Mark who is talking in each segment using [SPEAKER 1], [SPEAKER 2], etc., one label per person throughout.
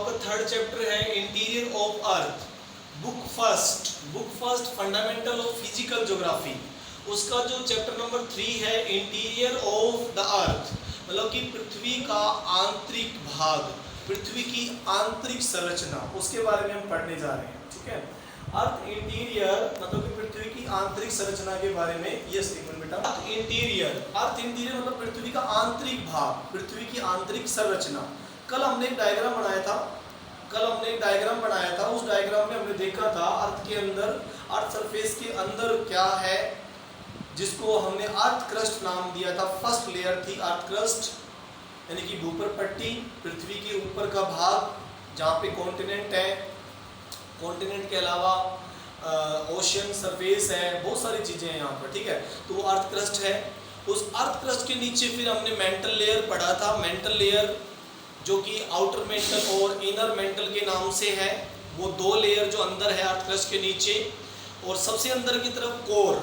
[SPEAKER 1] आपका third chapter है interior of earth. Book first fundamental of physical geography, उसका जो चैप्टर नंबर 3 है इंटीरियर ऑफ द अर्थ, मतलब कि पृथ्वी का आंतरिक भाग, पृथ्वी की आंतरिक संरचना, उसके बारे में हम पढ़ने जा रहे हैं। ठीक है, अर्थ इंटीरियर मतलब कि पृथ्वी की आंतरिक संरचना के बारे में। यस एक मिनट बेटा, अर्थ इंटीरियर मतलब पृथ्वी का आंतरिक भाग, पृथ्वी की आंतरिक संरचना। कल हमने एक डायग्राम बनाया था, उस डायग्राम में हमने देखा था अर्थ के अंदर, अर्थ सरफेस के अंदर क्या है, जिसको हमने अर्थ क्रस्ट नाम दिया था। फर्स्ट लेयर थी अर्थ क्रस्ट, यानी कि भूपर पट्टी, पृथ्वी के ऊपर का भाग जहाँ पे कॉन्टिनेंट है, कॉन्टिनेंट के अलावा ओशियन सरफेस है, बहुत सारी चीजें हैं यहाँ पर। ठीक है, तो वो अर्थ क्रस्ट है। उस अर्थ क्रस्ट के नीचे फिर हमने मेंटल लेयर पढ़ा था। मेंटल लेयर जो कि आउटर मेंटल और इनर मेंटल के नाम से है, वो दो लेयर जो अंदर है अर्थ क्रस्ट के नीचे। और सबसे अंदर की तरफ कोर,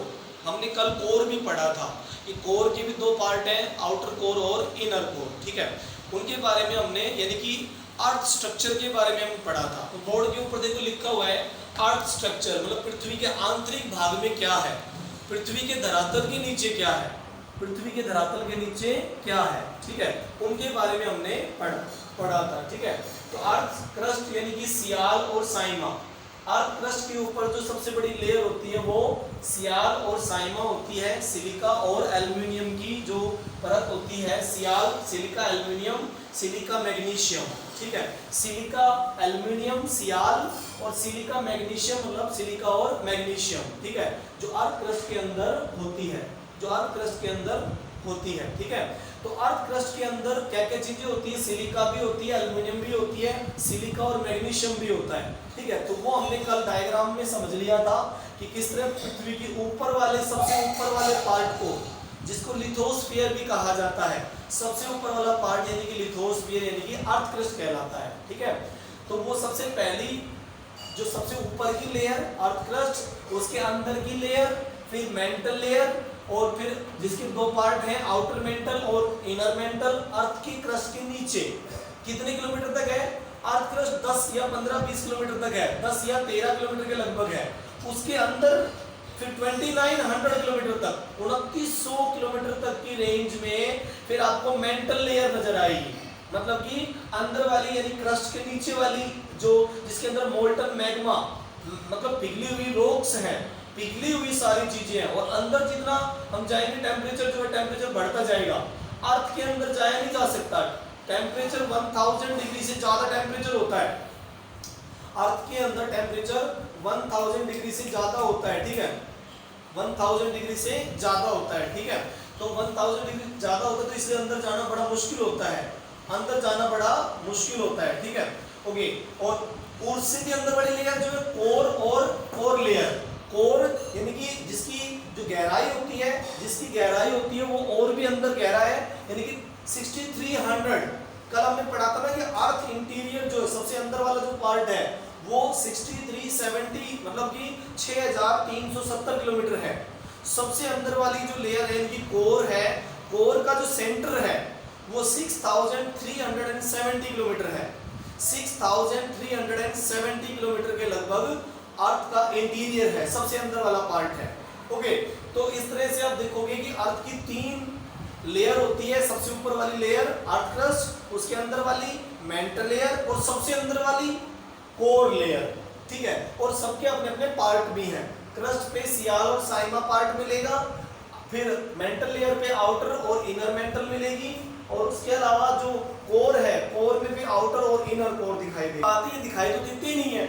[SPEAKER 1] हमने कल कोर भी पढ़ा था कि कोर के भी दो पार्ट हैं, आउटर कोर और इनर कोर। ठीक है, उनके बारे में हमने, यानी कि अर्थ स्ट्रक्चर के बारे में हम पढ़ा था। तो बोर्ड के ऊपर देखो लिखा हुआ है अर्थ स्ट्रक्चर, मतलब पृथ्वी के आंतरिक भाग में क्या है, पृथ्वी के धरातल के नीचे क्या है, पृथ्वी के धरातल के नीचे क्या है। ठीक है, उनके बारे में हमने पढ़ा था। ठीक है, तो अर्थ क्रस्ट यानी कि सियाल और साइमा, अर्थ क्रस्ट के ऊपर जो सबसे बड़ी लेयर होती है वो सियाल और साइमा होती है। सिलिका और एल्युमिनियम की जो परत होती है, सियाल, सिलिका, एल्युमिनियम, सिलिका, मैग्नीशियम। ठीक है, सिलिका, एल्युमिनियम, सियाल और सिलिका, मैग्नीशियम, मतलब सिलिका और मैग्नीशियम। ठीक है, जो अर्थ क्रस्ट के अंदर होती है, जो अर्थ क्रस्ट के अंदर होती है। ठीक है, तो अर्थ क्रस्ट के अंदर क्या क्या चीजें होती है, सिलिका भी होती है, एल्युमिनियम भी होती है, सिलिका और मैग्नीशियम भी होता है। ठीक है, तो वो हमने कल डायग्राम में समझ लिया था कि किस तरह पृथ्वी के ऊपर वाले, सबसे ऊपर वाले पार्ट को, जिसको लिथोस्फीयर भी कहा जाता है, सबसे ऊपर वाला पार्ट यानी कि लिथोस्फीयर यानी कि अर्थ क्रस्ट कहलाता है। ठीक है, तो वो सबसे पहली जो सबसे ऊपर की लेयर अर्थ क्रस्ट, उसके अंदर की लेयर, फिर मेंटल लेयर, और फिर जिसके दो पार्ट हैं आउटर मेंटल और इनर मेंटल। अर्थ की क्रस्ट के नीचे कितने किलोमीटर तक है अर्थ क्रस्ट? 10 या 15-20 किलोमीटर तक है, 10 या 13 किलोमीटर के लगभग है। उसके अंदर फिर 2900 किलोमीटर तक, 2900 किलोमीटर तक की रेंज में फिर आपको मेंटल लेयर नजर आएगी, मतलब कि अंदर वाली यानी क्रस्ट के नीचे वाली, जो जिसके अंदर मोल्टन मैग्मा, मतलब पिघली हुई रॉक्स हैं, पिघली हुई सारी चीजें हैं। और अंदर जितना हम जाएंगे टेम्परेचर जो है, टेम्परेचर बढ़ता जाएगा। अर्थ के अंदर जाया नहीं जा सकता, टेम्परेचर 1000 डिग्री से ज्यादा टेम्परेचर होता है अर्थ के अंदर, टेम्परेचर 1000 डिग्री से ज्यादा होता है। ठीक है, 1000 डिग्री से ज्यादा होता है। ठीक है, तो 1000 डिग्री ज्यादा होता है, तो इसलिए अंदर जाना बड़ा मुश्किल होता है, अंदर जाना बड़ा मुश्किल होता है। ठीक है, ओके। और उससे भी अंदर वाली लेयर जो है कोर और कोर लेयर, कोर यानी कि जिसकी जो गहराई होती है, जिसकी गहराई होती है वो और भी अंदर गहरा है, यानी कि 6300। कल हमने पढ़ा था ना कि अर्थ इंटीरियर जो सबसे अंदर वाला जो पार्ट है वो 6370 मतलब कि 6370 किलोमीटर है। सबसे अंदर वाली जो लेयर है यानी कि कोर है, कोर का जो सेंटर है वो 6370 किलोमीटर है। 6370 किलोमीटर के लगभग अर्थ का इंटीरियर है, सबसे अंदर वाला पार्ट है। ओके, तो इस तरह से आप देखोगे कि अर्थ की 3 लेयर होती है। सबसे ऊपर वाली लेयर अर्थ क्रस्ट, उसके अंदर वाली मेंटल लेयर और सबसे अंदर वाली कोर लेयर। ठीक है, और सबके अपने अपने पार्ट भी हैं। क्रस्ट पे सियाल और साइमा पार्ट मिलेगा, फिर मेंटल लेयर पे आउटर और इनर मेंटल मिलेगी, और उसके अलावा जो कोर है, कोर में भी आउटर और इनर कोर दिखाई देगी। बातें दिखाई तो देती नहीं है,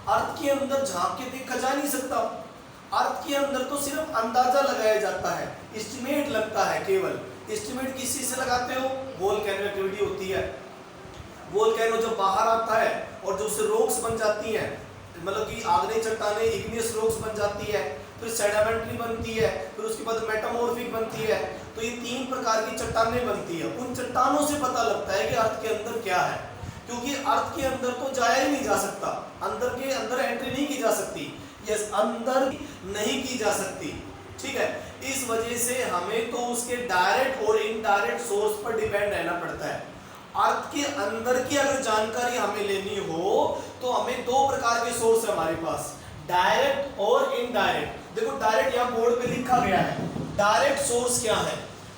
[SPEAKER 1] अर्थ के अंदर झांक के देखा जा नहीं सकता। अर्थ के अंदर तो सिर्फ अंदाजा लगाया जाता है, एस्टिमेट लगता है केवल। एस्टिमेट किस चीज से लगाते हो? वोल्केनो एक्टिविटी होती है, वोल्केनो जब बाहर आता है और जो उससे रॉक्स बन जाती हैं, मतलब कि आग्नेय चट्टानें, इग्नियस रॉक्स बन जाती है, फिर सेडिमेंट्री बनती है, फिर उसके बाद मेटामॉर्फिक बनती है। तो ये 3 प्रकार की चट्टानें बनती है। उन चट्टानों से पता लगता है कि अर्थ के अंदर क्या है, क्योंकि अर्थ के अंदर तो जाया ही नहीं जा सकता, अंदर के अंदर एंट्री नहीं की जा सकती, यस अंदर नहीं की जा सकती। ठीक है, इस वजह से हमें तो उसके डायरेक्ट और इनडायरेक्ट सोर्स पर डिपेंड रहना पड़ता है। अर्थ अर्थ के अंदर की अगर जानकारी हमें लेनी हो तो हमें दो प्रकार के सोर्स है हमारे पास, डायरेक्ट और इनडायरेक्ट। देखो डायरेक्ट यहाँ बोर्ड पे लिखा गया है। डायरेक्ट सोर्स क्या है?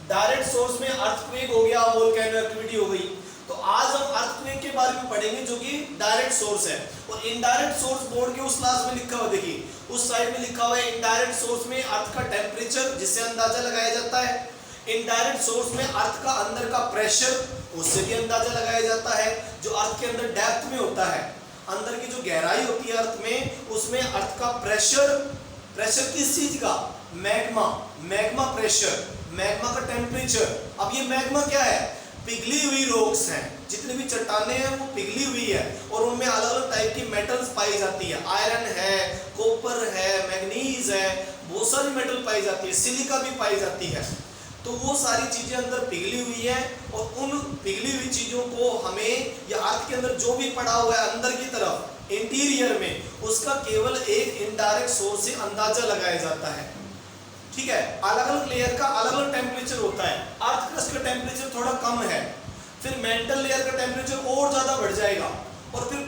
[SPEAKER 1] डायरेक्ट सोर्स में अर्थक्वेक हो गया, वोल्केनो एक्टिविटी हो गई। तो आज हम अर्थक्वेक के बारे में पढ़ेंगे जो कि डायरेक्ट सोर्स है। और इनडायरेक्ट सोर्स बोर्ड के उस क्लास में लिखा हुआ, देखिए उस साइड में लिखा हुआ है इनडायरेक्ट सोर्स में अर्थ का टेम्परेचर जिससे अंदाजा लगाया जाता है। इनडायरेक्ट सोर्स में अर्थ का अंदर का प्रेशर, उससे भी अंदाजा लगाया जाता है। जो अर्थ के अंदर डेप्थ में होता है, अंदर की जो गहराई होती है अर्थ में, उसमें अर्थ का प्रेशर, प्रेशर किस चीज का? मैग्मा, मैग्मा प्रेशर, मैग्मा का टेम्परेचर। अब ये मैग्मा क्या है? पिघली हुई रॉक्स हैं, जितनी भी चट्टानें हैं वो पिघली हुई है और उनमें अलग अलग टाइप की मेटल्स पाई जाती है। आयरन है, कॉपर है, मैग्नीज है, बहुत सारी मेटल पाई जाती है, सिलिका भी पाई जाती है। तो वो सारी चीजें अंदर पिघली हुई है और उन पिघली हुई चीजों को हमें या अर्थ के अंदर जो भी पड़ा हुआ है अंदर की तरफ इंटीरियर में, उसका केवल एक इनडायरेक्ट सोर्स से अंदाजा लगाया जाता है। ठीक है, अलग अलग लेयर का अलग अलग टेम्परेचर होता है। अर्थ क्रस्ट का टेम्परेचर थोड़ा कम है, फिर मेंटल लेयर का टेम्परेचर और ज्यादा बढ़ जाएगा और फिर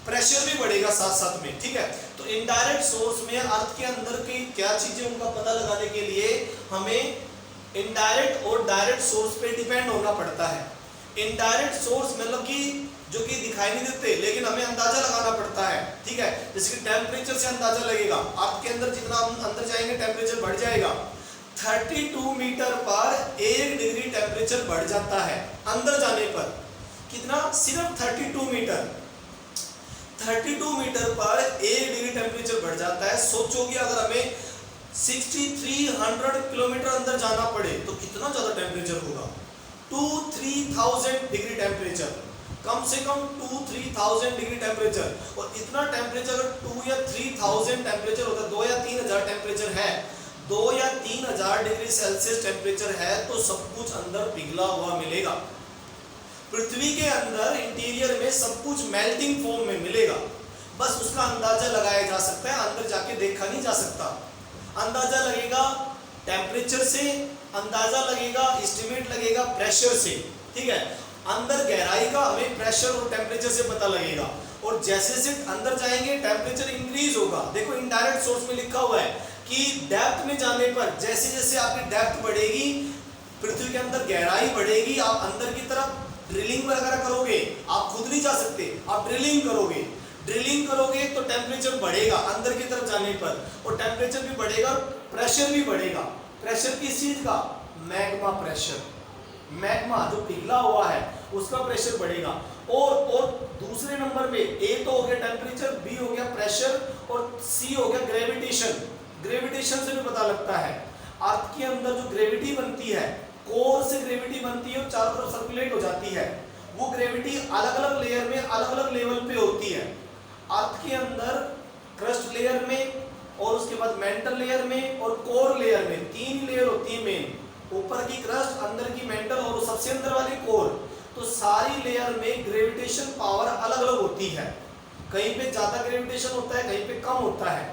[SPEAKER 1] प्रेशर भी बढ़ेगा साथ साथ में। ठीक है, तो इनडायरेक्ट सोर्स में अर्थ के अंदर की क्या चीजें उनका पता लगाने के लिए हमें इनडायरेक्ट और डायरेक्ट सोर्स पे डिपेंड होना पड़ता है। इनडायरेक्ट सोर्स मतलब कि जो कि दिखाई नहीं देते लेकिन हमें अंदाजा लगाना पड़ता है। ठीक है, जैसे कि टेम्परेचर से अंदाजा लगेगा, अर्थ के अंदर जितना हम अंदर जाएंगे टेम्परेचर बढ़ जाएगा। 32 मीटर पर 1 डिग्री टेम्परेचर बढ़ जाता है अंदर जाने पर। कितना? सिर्फ 32 मीटर। 32 मीटर पर 1 डिग्री टेम्परेचर बढ़ जाता है। सोचो कि अगर हमें 6300 किलोमीटर अंदर जाना पड़े तो कितना ज्यादा टेम्परेचर होगा? 2-3000 डिग्री टेम्परेचर, कम से कम 2-3000 डिग्री टेम्परेचर। और इतना टेम्परेचर अगर 2 या 3000 टेम्परेचर होता है, 2 या 3000 टेम्परेचर है, 2 या 3000 डिग्री सेल्सियस टेम्परेचर है, तो सब कुछ अंदर पिघला हुआ मिलेगा। पृथ्वी के अंदर इंटीरियर में सब कुछ मेल्टिंग फॉर्म में मिलेगा। बस उसका अंदाजा लगाया जा सकता है, अंदर जाके देखा नहीं जा सकता। अंदाजा लगेगा टेम्परेचर से, अंदाजा लगेगा, एस्टिमेट लगेगा प्रेशर से। ठीक है, अंदर गहराई का हमें प्रेशर और टेम्परेचर से पता लगेगा। और जैसे जैसे अंदर जाएंगे टेम्परेचर इंक्रीज होगा। देखो इनडायरेक्ट सोर्स में लिखा हुआ है कि डेप्थ में जाने पर जैसे जैसे आपकी डेप्थ बढ़ेगी, पृथ्वी के अंदर गहराई बढ़ेगी, आप अंदर की तरफ ड्रिलिंग वगैरह करोगे, आप खुद नहीं जा सकते, आप ड्रिलिंग करोगे। ड्रिलिंग करोगे तो टेम्परेचर बढ़ेगा अंदर की तरफ जाने पर, और टेम्परेचर भी बढ़ेगा, प्रेशर भी बढ़ेगा। प्रेशर किस चीज का? Magma pressure. मैग्मा जो पिघला हुआ है उसका प्रेशर बढ़ेगा। और दूसरे नंबर पे ए तो हो गया टेम्परेचर, बी हो गया प्रेशर, और सी हो गया ग्रेविटेशन। ग्रेविटेशन से भी पता लगता है अर्थ के अंदर जो ग्रेविटी बनती है, कोर से ग्रेविटी बनती है और चारों तरफ सर्कुलेट हो जाती है। वो ग्रेविटी अलग अलग लेयर में अलग अलग लेवल पे होती है। अर्थ के अंदर क्रस्ट लेयर में, और उसके बाद मेंटल लेयर में और कोर लेयर में, 3 लेयर होती है मेन। ऊपर की क्रस्ट, अंदर की मेंटल और सबसे अंदर वाली कोर। तो सारी लेयर में ग्रेविटेशन पावर अलग अलग होती है। कहीं पे ज्यादा ग्रेविटेशन होता है, कहीं पे कम होता है।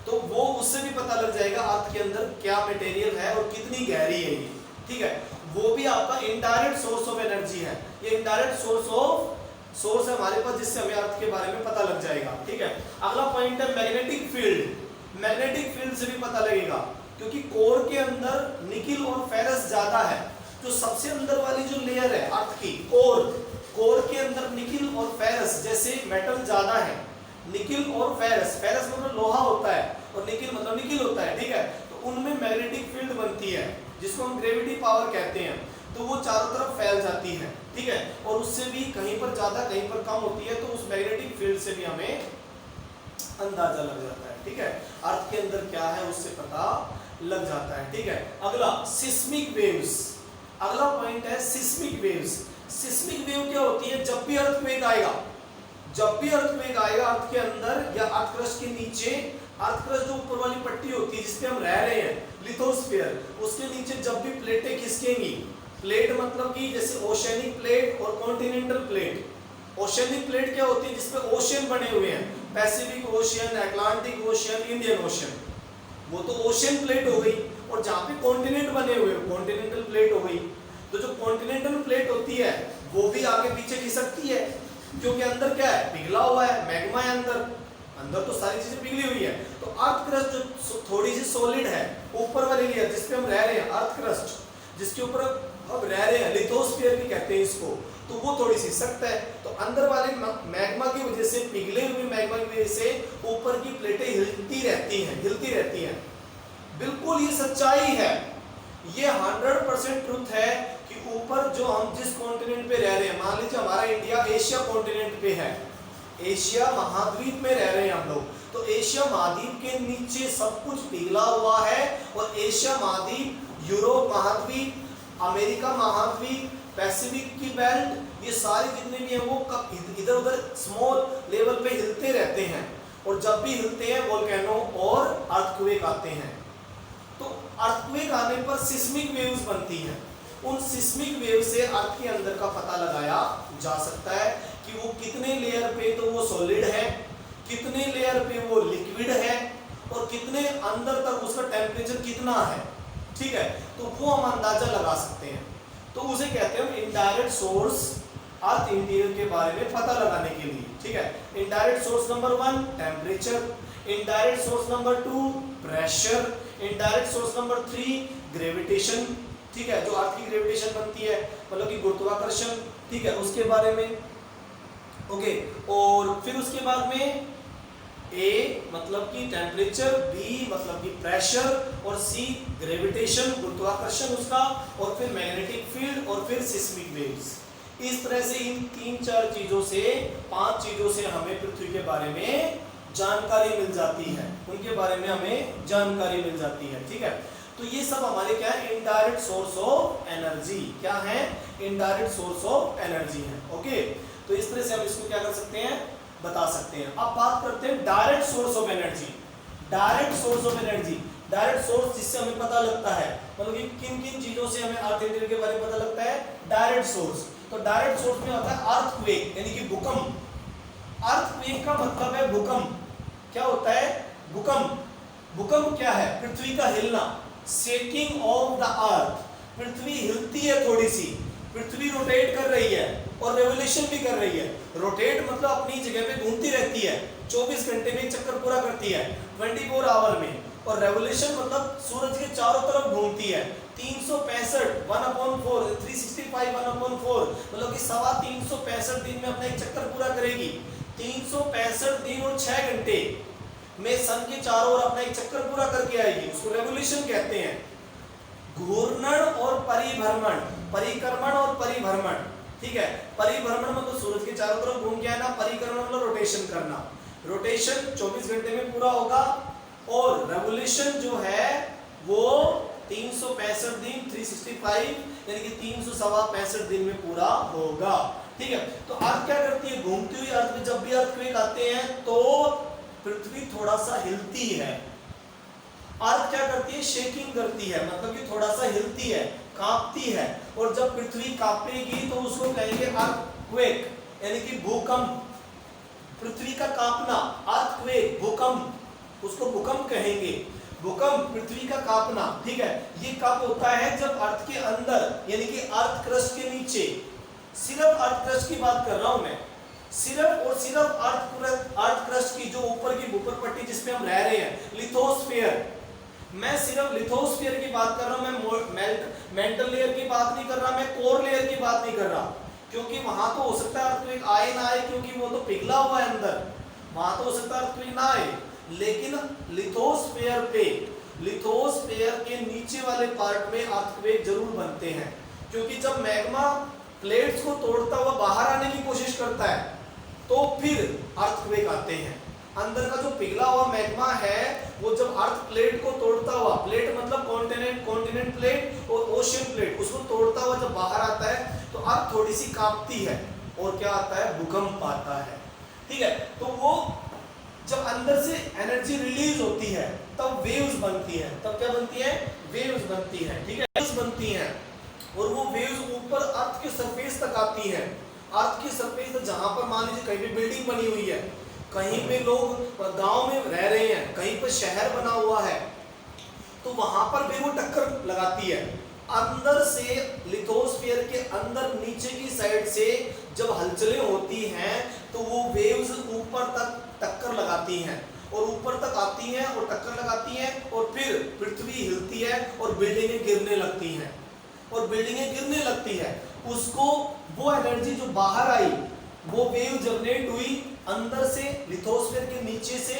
[SPEAKER 1] तो वो उससे भी पता लग जाएगा अर्थ के अंदर क्या मटेरियल है और कितनी गहरी है ये। ठीक है, वो भी आपका इनडायरेक्ट सोर्स ऑफ एनर्जी है। ये इनडायरेक्ट सोर्स है हमारे पास, जिससे हमें अर्थ के बारे में पता लग जाएगा। ठीक है, अगला पॉइंट है मैग्नेटिक फील्ड। मैग्नेटिक फील्ड से भी पता लगेगा, क्योंकि कोर के अंदर निकिल और फेरस ज्यादा है। जो सबसे अंदर वाली जो लेयर है अर्थ की, कोर के अंदर निकिल और फेरस जैसे मेटल ज्यादा है। निकिल और फेरस, फेरस मतलब लोहा होता है और निकिल मतलब निकिल होता है। ठीक है, तो उनमें मैग्नेटिक फील्ड बनती है जिसको हम ग्रेविटी पावर कहते हैं। तो वो चारों तरफ फैल जाती है। ठीक है, और उससे भी कहीं पर ज्यादा कहीं पर कम होती है। तो उस मैग्नेटिक फील्ड से भी हमें अंदाजा लग जाता है। ठीक है, अर्थ के अंदर क्या है उससे पता लग जाता है। ठीक है, अगला सिस्मिक वेव्स। अगला पॉइंट है सिस्मिक वेव्स। सिस्मिक वेव क्या होती है? जब भी अर्थक्वेक आएगा, जब भी अर्थक्वेक आएगा अर्थ के अंदर या अर्थ क्रस्ट के नीचे, अर्थ क्रस्ट जो ऊपर वाली पट्टी होती है जिसपे हम रह रहे हैं, लिथोस्फीयर, उसके नीचे जब भी प्लेटें खिसकेंगी, प्लेट मतलब कि जैसे ओशियनिक प्लेट और कॉन्टिनेंटल प्लेट। ओशियनिक प्लेट क्या होती है? जिसपे ओशियन बने हुए हैं, Pacific ocean, Atlantic ocean, Indian ocean, वो तो ओशियन प्लेट हो गई। और जहाँ पे कॉन्टिनेंट बने हुए कॉन्टिनेंटल प्लेट हो गई। तो जो कॉन्टिनेंटल प्लेट होती है वो भी आगे पीछे खिसकती है, क्योंकि अंदर क्या है, पिघला हुआ है, मैग्मा है अंदर, अंदर तो सारी चीजें पिघली हुई है। तो अर्थ क्रस्ट जो थोड़ी सी सॉलिड है, ऊपर वाली लेयर जिस पे हम रह रहे हैं, अर्थ क्रस्ट जिसके ऊपर अब रह रहे हैं, लिथोस्फीयर भी कहते हैं इसको, तो वो थोड़ी सी सख्त है। तो अंदर वाले मैग्मा की वजह से, पिघले हुए मैग्मा की वजह से ऊपर की प्लेटें हिलती रहती हैं। बिल्कुल ये सच्चाई है, ये 100% ट्रुथ है कि ऊपर जो हम जिस कॉन्टिनेंट पे रह रहे हैं, मान लीजिए हमारा इंडिया एशिया कॉन्टिनेंट पे है, एशिया महाद्वीप में रह रहे हैं हम लोग, तो एशिया महाद्वीप के नीचे सब कुछ पिघला हुआ है, और एशिया महाद्वीप, यूरोप महाद्वीप, अमेरिका महाद्वीप, पैसिफिक की बेल्ट, ये सारे जितने भी हैं वो इधर उधर स्मॉल लेवल पे हिलते रहते हैं, और जब भी हिलते हैं वोल्केनो और अर्थक्वेक आते हैं। तो अर्थक्वेक आने पर सिस्मिक वेव्स बनती हैं, उन सिस्मिक वेव से अर्थ के अंदर का पता लगाया जा सकता है कि वो कितने लेयर पे तो वो सॉलिड है, कितने लेयर पे वो लिक्विड है, और कितने अंदर तक उसका टेम्परेचर कितना है। ठीक है, तो वो हम अंदाजा लगा सकते हैं। तो उसे कहते हैं इनडायरेक्ट सोर्स अर्थ इंटीरियर के बारे में पता लगाने के लिए। ठीक है, indirect source number 1 temperature, indirect source number 2 pressure, indirect source number 3 gravitation. ठीक है, जो अर्थ की ग्रेविटेशन बनती है, मतलब कि गुरुत्वाकर्षण। ठीक है, उसके बारे में ओके। और फिर उसके बाद में ए मतलब कि टेम्परेचर, बी मतलब कि प्रेशर, और सी ग्रेविटेशन गुरुत्वाकर्षण उसका, और फिर मैग्नेटिक फील्ड, और फिर सिस्मिक वेव्स। इस तरह से इन 3-4 चीजों से, 5 चीजों से हमें पृथ्वी के बारे में जानकारी मिल जाती है, उनके बारे में हमें जानकारी मिल जाती है। ठीक है, तो ये सब हमारे क्या है, इनडायरेक्ट सोर्स ऑफ एनर्जी। क्या है, इनडायरेक्ट सोर्स ऑफ एनर्जी है। ओके, तो इस तरह से हम इसको क्या कर सकते हैं, बता सकते हैं। अब बात करते हैं direct source of energy. Direct source of energy, direct source जिससे हमें पता लगता है, मतलब कि किन किन चीजों से हमें अर्थ इंटीरियर के बारे में पता लगता है, डायरेक्ट सोर्स। तो डायरेक्ट सोर्स में होता है अर्थक्वेक, यानी कि भूकंप। अर्थक्वेक का मतलब है भूकंप। क्या होता है, भूकंप। भूकंप क्या है, पृथ्वी का हिलना, शेकिंग ऑफ द अर्थ। पृथ्वी हिलती है थोड़ी सी, पृथ्वी रोटेट कर रही है और रेवोल्यूशन भी कर रही है। रोटेट मतलब अपनी जगह पे घूमती रहती है, 24 घंटे में एक चक्कर पूरा करती है, 24 आवर में। और रेवोल्यूशन मतलब सूरज के चारों तरफ घूमती है। 365 1/4 365 1/4 मतलब कि 365 दिन में अपना एक चक्कर पूरा करेगी। 365 दिन और 6 घंटे में सन के चारों ओर अपना एक चक्कर पूरा करके आएगी, उसको रेवोल्यूशन कहते हैं। घूर्णन और परिभ्रमण, परिक्रमण और परिभ्रमण। ठीक है, परिभ्रमण मतलब सूरज के चारों तरफ घूम के आना, परिक्रमण मतलब रोटेशन करना। रोटेशन 24 घंटे में पूरा होगा, और रेवोल्यूशन जो है वो 365 दिन 365 यानी कि 365 दिन में पूरा होगा। ठीक है, तो अर्थ क्या करती है, घूमती हुई अर्थ में जब भी अर्थक्वेक आते हैं तो पृथ्वी थोड़ा सा हिलती है। अर्थ क्या करती है, शेकिंग करती है, मतलब कि थोड़ा सा हिलती है, कांपती है। और जब पृथ्वी कांपेगी तो उसको कहेंगे अर्थक्वेक, यानी कि भूकंप। पृथ्वी का कांपना, अर्थक्वेक, भूकंप, उसको भूकंप कहेंगे। भूकंप, पृथ्वी का कांपना। ठीक है, ये कब होता है, जब अर्थ के अंदर यानी कि अर्थ क्रस्ट के नीचे, सिर्फ अर्थ क्रस्ट की बात कर रहा हूं मैं, सिर्फ और सिर्फ अर्थ क्रस्ट की जो ऊपर की भूपर पट्टी जिस पे हम रह रहे हैं, लिथोस्फीयर। मैं सिर्फ लिथोस्फीयर की बात कर रहा हूं, मैं मेंटल लेयर की बात नहीं कर रहा, मैं कोर लेयर की बात नहीं कर रहा, क्योंकि वहां तो हो सकता है अर्थक्वेक आए ना आए, क्योंकि वो तो पिघला हुआ है अंदर, वहां तो हो सकता है अर्थक्वेक ना आए। लेकिन लिथोस्फीयर पे, लिथोस्फीयर के नीचे वाले पार्ट में अर्थक्वेक जरूर बनते हैं, क्योंकि जब मैग्मा प्लेट्स को तोड़ता हुआ बाहर आने की कोशिश करता है तो फिर अर्थक्वेक आते हैं। अंदर का जो पिघला हुआ मैग्मा है वो जब अर्थ प्लेट को तोड़ता हुआ, प्लेट मतलब कॉन्टिनेंट प्लेट और ओशियन प्लेट, उसको तोड़ता हुआ जब बाहर आता है तो अर्थ थोड़ी सी कांपती है और क्या आता है, भूकंप आता है। ठीक है, तो वो जब अंदर से एनर्जी रिलीज होती है तब वेव्स बनती है। तब क्या बनती है, वेव्स बनती है। ठीक है, वेव्स बनती हैं और वो वेव्स ऊपर अर्थ के सरफेस तक आती हैं। अर्थ की सरफेस तक, जहां पर मान लीजिए कहीं पे बिल्डिंग बनी हुई है, कहीं पे लोग गांव में रह रहे हैं, कहीं पर शहर बना हुआ है, तो वहां पर भी वो टक्कर लगाती है। अंदर से लिथोस्फीयर के अंदर नीचे की साइड से जब हलचलें होती हैं तो वो वेव्स ऊपर तक टक्कर लगाती हैं और ऊपर तक आती हैं और टक्कर लगाती हैं और फिर पृथ्वी हिलती है और बिल्डिंगें गिरने लगती हैं और बिल्डिंगें गिरने लगती है। उसको वो एनर्जी जो बाहर आई वो वेव जनरेट हुई अंदर से लिथोस्फीयर के नीचे से,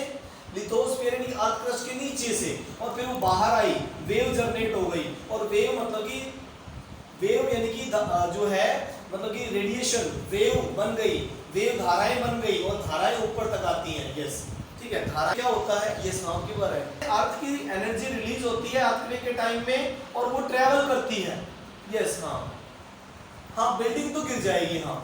[SPEAKER 1] लिथोस्फीयर यानी अर्थ क्रस्ट के नीचे से, और फिर वो बाहर आई, वेव जनरेट हो गई। और वेव मतलब कि वेव यानी कि जो है मतलब कि रेडिएशन वेव बन गई, वेव धाराएं बन गई और धाराएं ऊपर तक आती हैं। यस ठीक है, धारा क्या होता है ये नाम की बात है। अर्थ की एनर्जी रिलीज होती है अर्थक्वेक के टाइम में और वो ट्रेवल करती है। यस हाँ बिल्डिंग तो गिर जाएगी, हाँ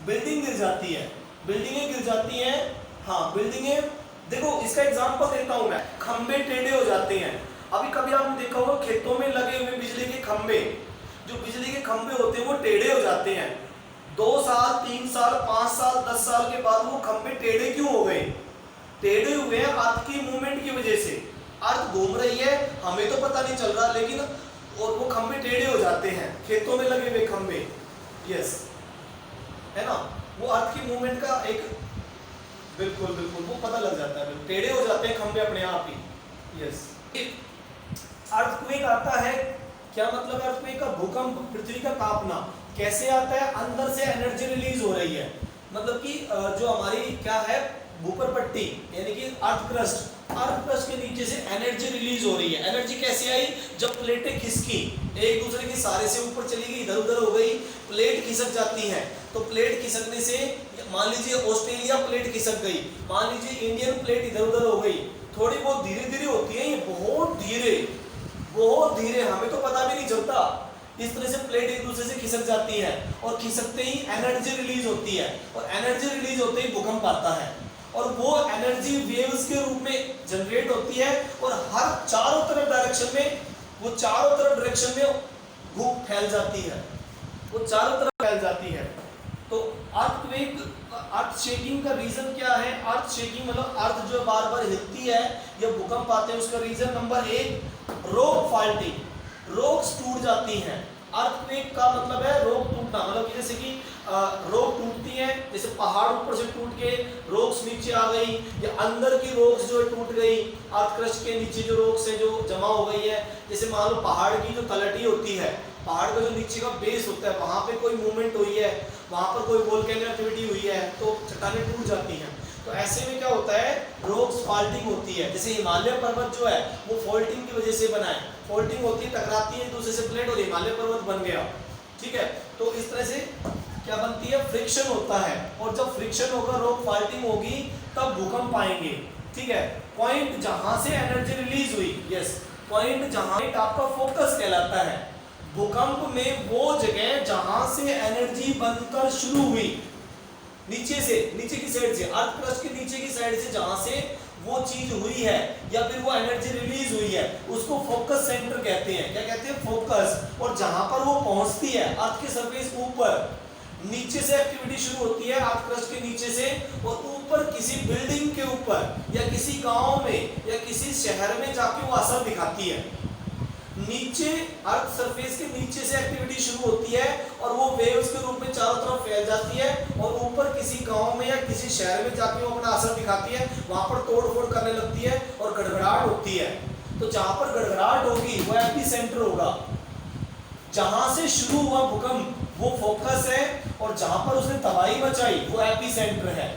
[SPEAKER 1] बिल्डिंग गिर जाती है, बिल्डिंगें गिर जाती हैं। हाँ बिल्डिंगें, देखो इसका एग्जांपल देता हूं मैं, खंबे टेढ़े हो जाते हैं। अभी कभी आपने देखा होगा खेतों में लगे हुए बिजली के खंबे, जो बिजली के खंबे होते हैं वो टेढ़े हो जाते हैं। 2 साल 3 साल 5 साल 10 साल के बाद वो खंबे टेढ़े क्यों हो गए? टेढ़े हुए हैं अर्थ की मूवमेंट की वजह से। अर्थ घूम रही है, हमें तो पता नहीं चल रहा, लेकिन और वो खंबे टेढ़े हो जाते हैं, खेतों में लगे हुए खंबे। यस है ना, वो अर्थ की मूवमेंट का एक बिल्कुल बिल्कुल वो पता लग जाता है, टेढ़े हो जाते हैं खंबे अपने आप ही। यस अर्थक्वेक आता है, क्या मतलब अर्थक्वेक का? भूकंप, पृथ्वी का कांपना। कैसे आता है? अंदर से एनर्जी रिलीज हो रही है, मतलब कि जो हमारी क्या है ऊपर पट्टी यानी कि अर्थ क्रस्ट के नीचे से एनर्जी रिलीज हो रही है। एनर्जी कैसे आई? जब प्लेटें खिसकी, एक दूसरे के सहारे से ऊपर चली गई, इधर उधर हो गई, प्लेट खिसक जाती हैं। तो प्लेट खिसकने से मान लीजिए ऑस्ट्रेलिया प्लेट खिसक गई, मान लीजिए इंडियन प्लेट इधर उधर हो गई। थोड़ी बहुत धीरे धीरे होती है, ये बहुत धीरे, हमें तो पता भी नहीं चलता। इस तरह से प्लेट एक दूसरे से खिसक जाती है और खिसकते ही एनर्जी रिलीज होती है और एनर्जी रिलीज होते ही भूकंप आता है और वो एनर्जी वेव्स के रूप में जनरेट होती है और हर चारों तरफ डायरेक्शन में, वो चारों तरफ डायरेक्शन में धूप फैल जाती है, वो चारों तरफ फैल जाती है। तो अर्थक्वेक, अर्थ शेकिंग का रीजन क्या है? अर्थ शेकिंग मतलब अर्थ जो बार बार हिलती है या भूकंप आते हैं, उसका reason number 1 rock faulting, rocks टूट जाती हैं। अर्थक्वेक का मतलब है रॉक टूटना, मतलब जैसे कि रॉक टूटती हैं, जैसे पहाड़ ऊपर से टूट के रॉक्स नीचे आ गई, या अंदर की रॉक्स जो है टूट गई, अर्थ क्रस्ट के नीचे जो रॉक्स है जो जमा हो गई है। जैसे मान लो पहाड़ की जो तलहटी होती है, पहाड़ का जो नीचे का बेस होता है, वहाँ पे कोई मूवमेंट हुई है, वहाँ पर कोई वोल्केनिक एक्टिविटी हुई है तो चट्टानें टूट जाती हैं। तो ऐसे में क्या होता है, रॉक्स फॉल्टिंग होती है। जैसे हिमालय पर्वत जो है वो फॉल्टिंग की वजह से बना है, फॉल्टिंग होती है, टकराती है एक दूसरे से प्लेट और हिमालय पर्वत बन गया। ठीक है, तो इस तरह से क्या बनती है, फ्रिक्शन होता है, और जब फ्रिक्शन होगा, रॉक फॉल्टिंग होगी, तब भूकंप आएंगे। ठीक है, पॉइंट जहां से एनर्जी रिलीज हुई, यस पॉइंट जहां आपका फोकस कहलाता है। भूकंप में वो जगह जहां से एनर्जी बनकर शुरू हुई, नीचे से, नीचे की साइड से, अर्थ क्रस्ट के नीचे की साइड से जहां से वो चीज हुई है या फिर वो एनर्जी रिलीज हुई है, उसको फोकस सेंटर कहते हैं। क्या कहते हैं? फोकस। और जहां पर वो पहुंचती है अर्थ के सरफेस ऊपर, नीचे से एक्टिविटी शुरू होती है अर्थ क्रस्ट के नीचे से, और ऊपर किसी बिल्डिंग के ऊपर या किसी गांव में या किसी शहर में जाके वो असर दिखाती है। नीचे अर्थ सरफेस के नीचे से एक्टिविटी शुरू होती है और वो वेव्स के रूप में चारों तरफ फैल जाती है, और ऊपर किसी गांव में या किसी शहर में जाके वो अपना असर दिखाती है, वहां पर तोड़ फोड़ करने लगती है और गड़गड़ाहट होती है। तो जहां पर गड़गड़ाहट होगी वो एपिसेंटर होगा, जहां से शुरू हुआ भूकंप वो फोकस है, और जहां पर उसने तबाही मचाई वो एपिसेंटर है।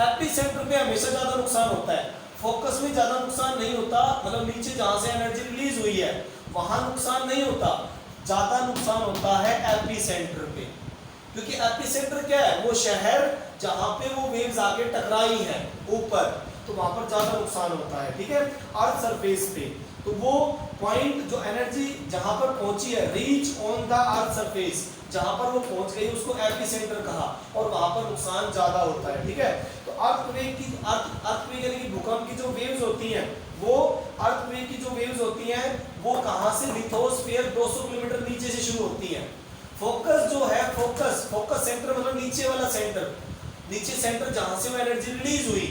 [SPEAKER 1] एपिसेंटर पे हमेशा ज्यादा नुकसान होता है, फोकस में ज्यादा नुकसान नहीं होता। मतलब नीचे जहां से एनर्जी रिलीज हुई है वहां नुकसान नहीं होता, ज्यादा नुकसान होता है एपिसेंटर पे, क्योंकि एपिसेंटर क्या है, वो शहर जहां पे वो वेव्स आके टकराई है ऊपर, तो वहां पर ज्यादा नुकसान होता है। ठीक है, अर्थ सरफेस पे तो वो पॉइंट जो एनर्जी जहां पर पहुंची है, reach on the earth surface, जहां पर वो पहुंच गई उसको एपिसेंटर कहा, और वहां पर नुकसान ज्यादा होता है। ठीक है, तो अर्थक्वेक की, अर्थक्वेक यानी कि भूकंप की जो वेव्स होती हैं, वो अर्थक्वेक की जो वेव्स होती हैं वो कहां से, लिथोस्फीयर 200 किलोमीटर नीचे से शुरू होती है। फोकस जो है, फोकस सेंटर मतलब नीचे वाला सेंटर, नीचे सेंटर जहां से वो एनर्जी रिलीज हुई,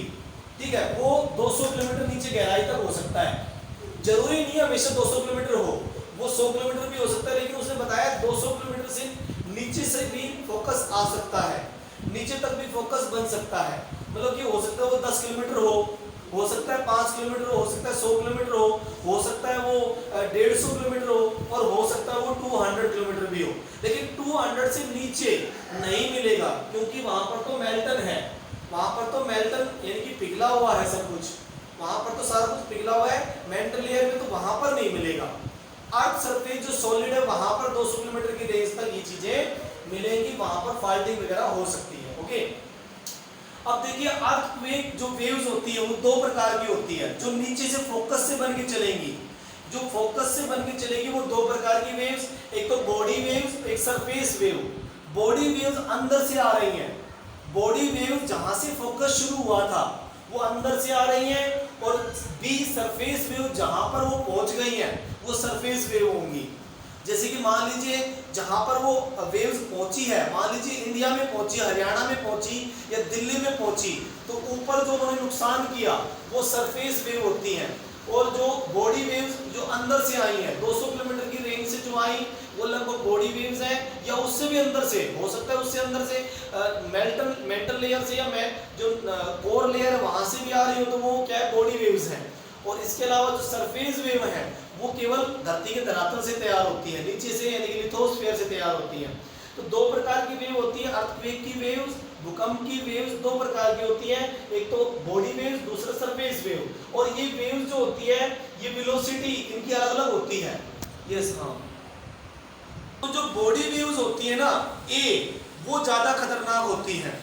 [SPEAKER 1] ठीक है, वो 200 किलोमीटर नीचे गहराई तक हो सकता है। जरूरी नहीं हमेशा 200 किलोमीटर हो, वो 100 किलोमीटर भी हो सकता है, लेकिन उसने बताया 200 किलोमीटर से नीचे से भी फोकस आ सकता है, नीचे तक भी फोकस बन सकता है। मतलब कि हो सकता है वो 10 किलोमीटर हो सकता है 5 किलोमीटर हो सकता है 100 किलोमीटर हो सकता है वो 150 किलोमीटर हो, और हो सकता है वो 200 किलोमीटर भी हो, लेकिन 200 से नीचे नहीं मिलेगा, क्योंकि वहां पर तो मेल्टन है, वहां पर तो मेल्टन यानी कि पिघला हुआ है सब कुछ, वहां पर तो सारा कुछ पिघला हुआ है, मेंटल लेयर में तो वहां पर नहीं मिलेगा। अर्थ सरफेस जो सॉलिड है वहां पर 200 किलोमीटर की रेंज तक ये चीजें मिलेंगी, वहां पर फाल्टिंग वगैरह हो सकती है। ओके, अब देखिए अर्थक्वेक जो वेव्स होती है वो दो प्रकार की होती है, जो नीचे से फोकस से बन के चलेंगी, जो फोकस से बन के चलेगी वो दो प्रकार की वेव्स, एक तो बॉडी वेव्स, एक सरफेस वेव। बॉडी वेव्स अंदर से आ रही हैं, बॉडी वेव जहां से फोकस शुरू हुआ था वो अंदर से आ रही हैं, और बी सरफेस वेव जहां पर वो पहुंच गई हैं वो सरफेस वेव होंगी। जैसे कि मान लीजिए जहां पर वो वेव्स पहुंची है, मान लीजिए इंडिया में पहुंची, हरियाणा में पहुंची या दिल्ली में पहुंची, तो ऊपर जो उन्होंने नुकसान किया वो सरफेस वेव होती हैं, और जो बॉडी वेव्स जो अंदर से आई हैं 200 किलोमीटर की रेंज से जो आई वो लगभग बॉडी वेव्स हैं, या उससे भी अंदर से हो सकता है, उससे अंदर से मेटल लेयर से या जो कोर लेयर है वहां से भी आ रही हो, तो वो क्या है बॉडी वेव्स हैं। और इसके अलावा जो सरफेस वेव है वो केवल धरती के धरातल से तैयार होती है, नीचे से यानी कि लिथोस्फीयर से तैयार होती है। तो दो प्रकार की वेव होती है, अर्थक्वेक की वेव्स, भूकंप की वेव्स दो प्रकार की होती है, एक तो बॉडी वेव्स, दूसरा सरफेस वेव। और ये वेव्स जो होती है ये वेलोसिटी इनकी अलग अलग होती है। यस हाँ, तो जो बॉडी वेव्स होती है ना ए, वो ज्यादा खतरनाक होती है।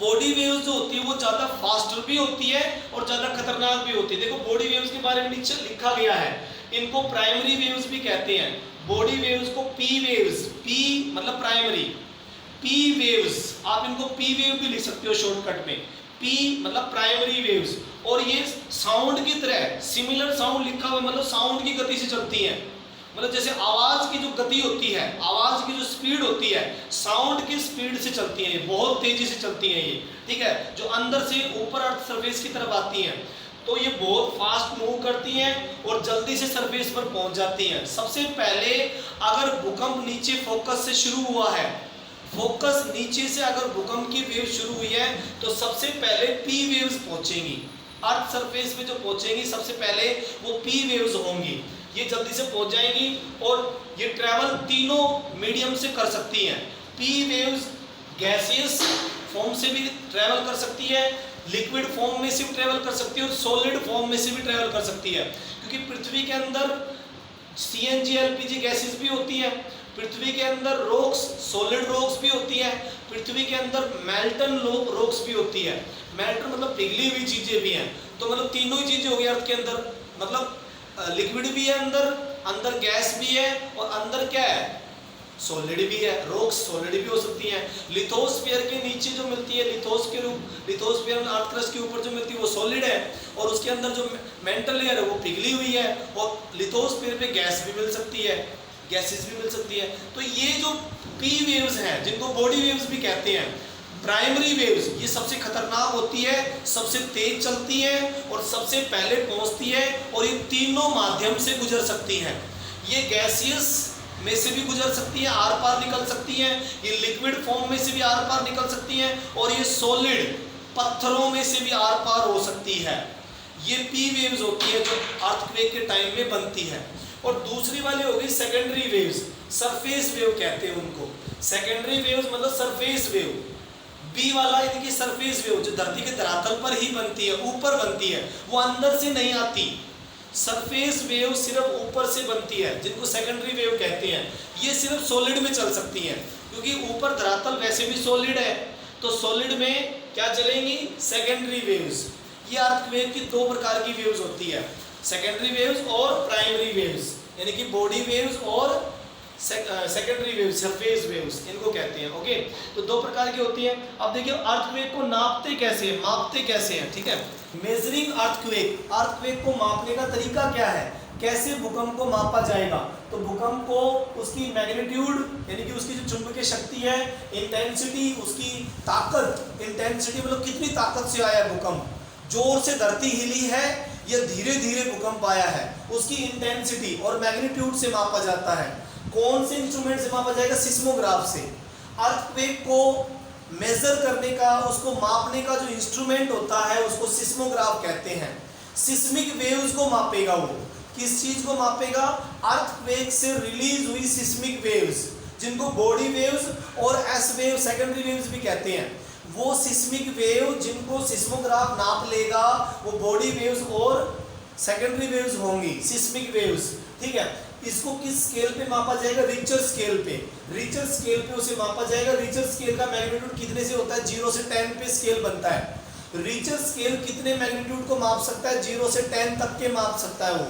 [SPEAKER 1] बॉडी वेव्स जो होती है वो ज्यादा फास्टर भी होती है और ज्यादा खतरनाक भी होती है। देखो बॉडी वेव्स के बारे में नीचे लिखा गया है, इनको प्राइमरी वेव्स भी कहते हैं। बॉडी वेव्स को पी वेव्स, पी मतलब प्राइमरी, पी वेव्स, आप इनको पी वेव भी लिख सकते हो शॉर्टकट में, पी मतलब प्राइमरी वेव्स। और ये साउंड की तरह सिमिलर साउंड लिखा हुआ, मतलब साउंड की गति से चलती है, मतलब जैसे आवाज की जो गति होती है, आवाज की जो स्पीड होती है, साउंड की स्पीड से चलती है, बहुत तेजी से चलती है ये, ठीक है, जो अंदर से ऊपर अर्थ सरफेस की तरफ आती हैं, तो ये बहुत फास्ट मूव करती हैं और जल्दी से सरफेस पर पहुंच जाती हैं। सबसे पहले अगर भूकंप नीचे फोकस से शुरू हुआ है, फोकस नीचे से अगर भूकंप की वेव शुरू हुई है तो सबसे पहले पी वेव्स पहुंचेंगी, अर्थ सरफेस पे जो पहुंचेंगी सबसे पहले वो पी वेव्स होंगी, ये जल्दी से पहुंच जाएंगी और ये ट्रैवल तीनों मीडियम से कर सकती हैं। पी वेव्स गैसियस फॉर्म से भी ट्रैवल कर सकती है, लिक्विड फॉर्म में से भी ट्रैवल कर सकती है और सॉलिड फॉर्म में से भी ट्रैवल कर सकती है, क्योंकि पृथ्वी के अंदर CNG LPG गैसेस भी होती है, पृथ्वी के अंदर रॉक्स, सॉलिड रॉक्स भी होती है, पृथ्वी के अंदर मेल्टन रॉक्स भी होती है। मेल्टन मतलब पिघली हुई चीजें भी हैं, तो मतलब तीनों ही चीजें हो गई अर्थ के अंदर, मतलब लिक्विड भी है अंदर, अंदर गैस भी है और अंदर क्या है सॉलिड भी है, रॉक्स सॉलिड भी हो सकती हैं। लिथोस्फीयर के नीचे जो मिलती है, लिथोस्फीयर अर्थ क्रस्ट के ऊपर जो मिलती है वो सॉलिड है, और उसके अंदर जो मेंटल लेयर है वो पिघली हुई है, और लिथोस्फीयर पे गैस भी मिल सकती है, गैसेस भी मिल सकती है। तो ये जो पी वेव्स हैं जिनको बॉडी वेव्स भी कहते हैं, प्राइमरी वेव्स, ये सबसे खतरनाक होती है, सबसे तेज चलती है और सबसे पहले पहुंचती है, और ये तीनों माध्यम से गुजर सकती हैं। ये गैसियस में से भी गुजर सकती है, आर पार निकल सकती हैं, ये लिक्विड फॉर्म में से भी आर पार निकल सकती हैं, और ये सॉलिड पत्थरों में से भी आर पार हो सकती है। ये पी वेव्स होती है जो अर्थक्वेक के टाइम में बनती है। और दूसरी वाली हो गई सेकेंडरी वेव्स, सरफेस वेव कहते हैं उनको। सेकेंडरी वेव्स मतलब सरफेस वेव, बी वाला यानी कि सरफेस वेव जो धरती के धरातल पर ही बनती है, ऊपर बनती है, वो अंदर से नहीं आती। सरफेस वेव सिर्फ ऊपर से बनती है, जिनको सेकेंडरी वेव कहते हैं। ये सिर्फ सॉलिड में चल सकती है, क्योंकि ऊपर धरातल वैसे भी सॉलिड है, तो सॉलिड में क्या चलेंगी सेकेंडरी वेव्स। ये अर्थक्वेक की दो प्रकार की वेव्स होती है, सेकेंडरी वेव्स और प्राइमरी वेव्स, यानी कि बॉडी वेव्स और सेकेंडरी वेव्स, सरफेस वेव्स इनको कहते हैं। ओके, तो दो प्रकार की होती है। अब देखिए अर्थक्वेक को नापते कैसे हैं, मापते कैसे हैं, ठीक है। मेजरिंग अर्थक्वेक, अर्थक्वेक को मापने का तरीका क्या है, कैसे भूकंप को मापा जाएगा। तो भूकंप को उसकी मैग्नीट्यूड यानी कि उसकी जो चुंबकीय शक्ति है, इंटेंसिटी, उसकी ताकत, इंटेंसिटी मतलब कितनी ताकत से आया भूकंप, जोर से धरती हिली है यह धीरे धीरे भूकंप आया है, उसकी इंटेंसिटी और मैग्नीट्यूड से मापा जाता है। कौन से इंस्ट्रूमेंट से मापा जाएगा? सिस्मोग्राफ से। अर्थक्वेक को मेजर करने का, उसको मापने का जो इंस्ट्रूमेंट होता है उसको सिस्मोग्राफ कहते हैं। सिस्मिक वेव्स को मापेगा वो। किस चीज को मापेगा? अर्थक्वेक से रिलीज हुई सिस्मिक वेव्स, जिनको बॉडी वेव्स और एस वेव, सेकेंडरी वेव्स भी कहते हैं। वो सिस्मिक वेव जिनको सिस्मोग्राफ नाप लेगा वो बॉडी वेव्स और सेकेंडरी वेव्स होंगी, सिस्मिक वेव्स। ठीक है, इसको किस स्केल पे मापा जाएगा? रिचर स्केल पे। रिचर स्केल पे उसे मापा जाएगा। रिचर स्केल का मैग्नीट्यूड कितने से होता है? 0 से 10 पे स्केल बनता है। रिचर स्केल कितने मैग्नीट्यूड को माप सकता है? 0 से 10 तक के माप सकता है वो।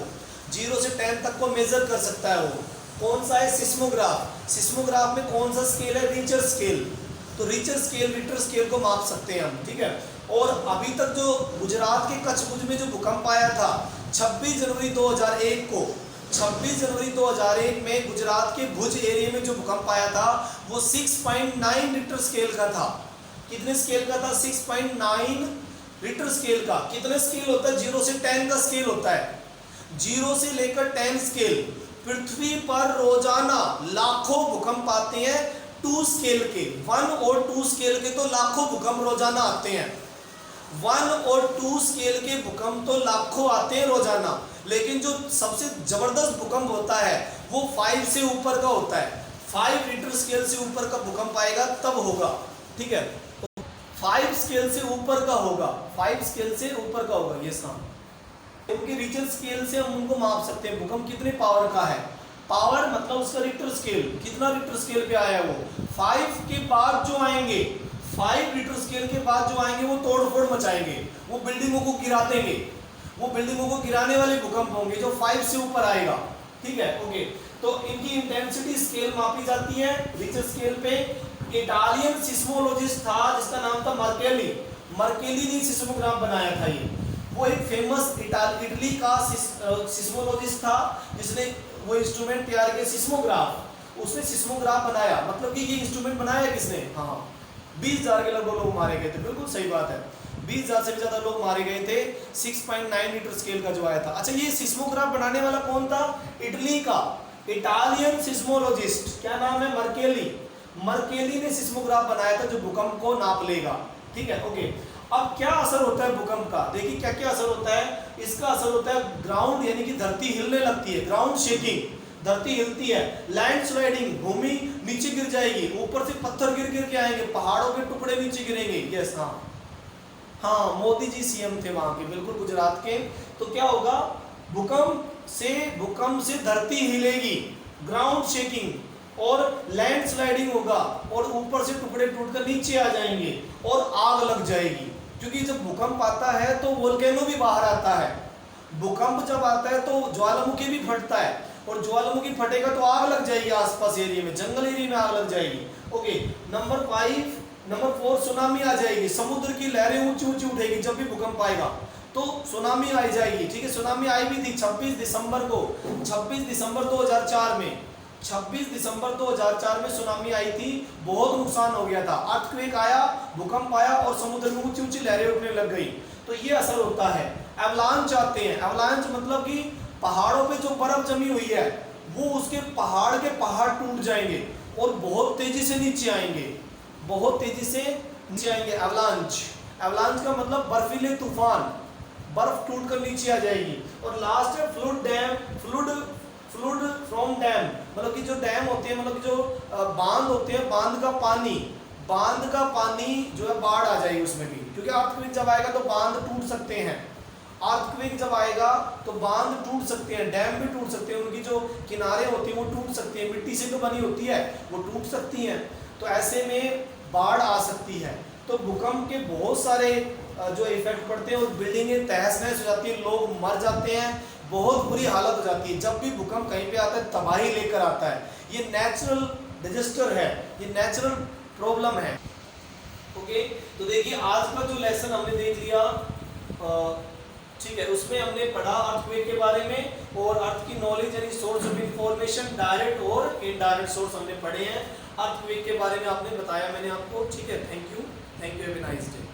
[SPEAKER 1] 0 से 10 तक को मेजर कर सकता है वो। कौन सा है? सिस्मोग्राफ। सिस्मोग्राफ में कौन सा स्केल है? Richter scale. तो रिचर स्केल, रिक्टर स्केल को माप सकते हैं हम। ठीक है, और अभी तक जो गुजरात के कच्छ भुज में जो भूकंप आया था 26 जनवरी 2001 को, 26 जनवरी 2001 में गुजरात के भुज एरिया में जो भूकंप आया था वो 6.9 रिक्टर स्केल का था। कितने स्केल का था? 6.9 रिक्टर स्केल का। कितने स्केल होता है? 0 से 10 का स्केल होता है। 0 से लेकर 10 स्केल। पृथ्वी पर रोजाना लाखों भूकंप आते हैं 2 स्केल के। 1 और 2 स्केल के तो लाखों भूकंप रोजाना आते हैं। 1 और 2 स्केल के भूकंप तो लाखों आते हैं रोजाना, लेकिन जो सबसे जबरदस्त भूकंप होता है वो 5 से ऊपर का होता है। 5 रिक्टर स्केल से ऊपर का भूकंप आएगा तब होगा। ठीक है, 5 स्केल से ऊपर का होगा, 5 स्केल से ऊपर का होगा। ये हाँ, उनके रिक्टर स्केल से हम उनको माप सकते हैं भूकंप कितने पावर का है। पावर मतलब उसका रिक्टर स्केल, कितना रिक्टर स्केल पे आया है वो। 5 के बाद जो आएंगे, 5 रिक्टर स्केल के बाद जो आएंगे वो तोड़फोड़ मचाएंगे, वो बिल्डिंगों को गिरा देंगे। वो बिल्डिंगों को गिराने वाले भूकंप होंगे जो 5 से ऊपर आएगा। ठीक है, ओके। तो इनकी इंटेंसिटी स्केल मापी जाती है रिक्टर स्केल पे। इटालियन सिस्मोलॉजिस्ट था जिसका नाम था मर्केली। मर्केली ने सिस्मोग्राफ बनाया था। ये वो एक फेमस इटली का सिस्मोलॉजिस्ट था जिसने वो इंस्ट्रूमेंट तैयार किया, सिस्मोग्राफ। उसने सिस्मोग्राफ बनाया, मतलब कि ये इंस्ट्रूमेंट बनाया किसने? हाँ, 20,000 के लगभग लोग मारे गए थे। बिल्कुल सही बात है, 20,000 से भी ज्यादा लोग मारे गए थे 6.9 मीटर स्केल का जो आया था। अच्छा, ये सिस्मोग्राफ बनाने वाला कौन था? इटली का इटालियन सिस्मोलॉजिस्ट। क्या नाम है? मर्केली। मर्केली ने सिस्मोग्राफ बनाया था जो भूकंप को नाप लेगा। ठीक है, ओके। अब क्या असर होता है भूकंप का? देखिए क्या क्या असर होता है। इसका असर होता है ग्राउंड, यानी कि धरती हिलने लगती है, ग्राउंड शेकिंग, धरती हिलती है। लैंड स्लाइडिंग, भूमि नीचे गिर जाएगी, ऊपर से पत्थर गिर गिर के आएंगे, पहाड़ों के टुकड़े नीचे गिरेंगे। यस, हाँ हाँ, मोदी जी सीएम थे वहां के, बिल्कुल गुजरात के। तो क्या होगा? भूकंप से धरती हिलेगी, ग्राउंड शेकिंग, और लैंड स्लाइडिंग होगा, और ऊपर से टुकड़े टूटकर नीचे आ जाएंगे और आग लग जाएगी। क्योंकि जब भूकंप आता है तो वोल्केनो भी बाहर आता है। भूकंप जब आता है तो ज्वालामुखी भी फटता है, और ज्वालामुखी फटेगा तो आग लग जाएगी आसपास एरिया में, जंगल एरिया में आग लग जाएगी। ओके, नंबर 4 सुनामी आ जाएगी। समुद्र की लहरें ऊंची ऊंची उठेगी जब भी भूकंप आएगा, तो सुनामी आ जाएगी। ठीक है, सुनामी आई भी थी 26 दिसंबर को, 26 दिसंबर 2004 में, 26 दिसंबर 2004 में सुनामी आई थी। बहुत नुकसान हो गया था। अर्थक्वेक आया, भूकंप आया और समुद्र में ऊंची ऊंची लहरें उठने लग गई। तो ये असर होता है। एवलांच आते हैं। एवलांच मतलब कि पहाड़ों पे जो बर्फ जमी हुई है वो उसके पहाड़ के पहाड़ टूट जाएंगे और बहुत तेजी से नीचे आएंगे, बहुत तेजी से नीचे आएंगे। एवलांच का मतलब बर्फीले तूफान, बर्फ टूटकर नीचे आ जाएगी। और लास्ट है फ्लूड फ्रॉम डैम, मतलब कि जो डैम होते हैं, मतलब कि जो बांध होते हैं, बांध का पानी जो है बाढ़ आ जाएगी उसमें भी, क्योंकि अर्थक्वेक जब आएगा तो बांध टूट सकते हैं। अर्थक्वेक जब आएगा तो बांध टूट सकते हैं, डैम भी टूट सकते हैं, उनकी जो किनारे होती हैं वो टूट सकती हैं, मिट्टी से तो बनी होती है, वो टूट सकती हैं। तो ऐसे में बाढ़ आ सकती है। तो भूकंप के बहुत सारे जो इफेक्ट पड़ते हैं, और बिल्डिंगें तहस नहस हो जाती है, लोग मर जाते हैं, बहुत बुरी हालत हो जाती है। जब भी भूकंप कहीं पे आता है तबाही लेकर आता है। ये नेचुरल डिजास्टर है, ये नेचुरल प्रॉब्लम है। ओके, तो देखिए आज का जो लेसन हमने देख लिया, ठीक है, उसमें हमने पढ़ा अर्थक्वेक के बारे में, और अर्थ की नॉलेज यानी सोर्स ऑफ इंफॉर्मेशन, डायरेक्ट और इनडायरेक्ट सोर्स हमने पढ़े हैं। अर्थक्वेक के बारे में आपने बताया मैंने आपको। ठीक है, thank you, have a nice day.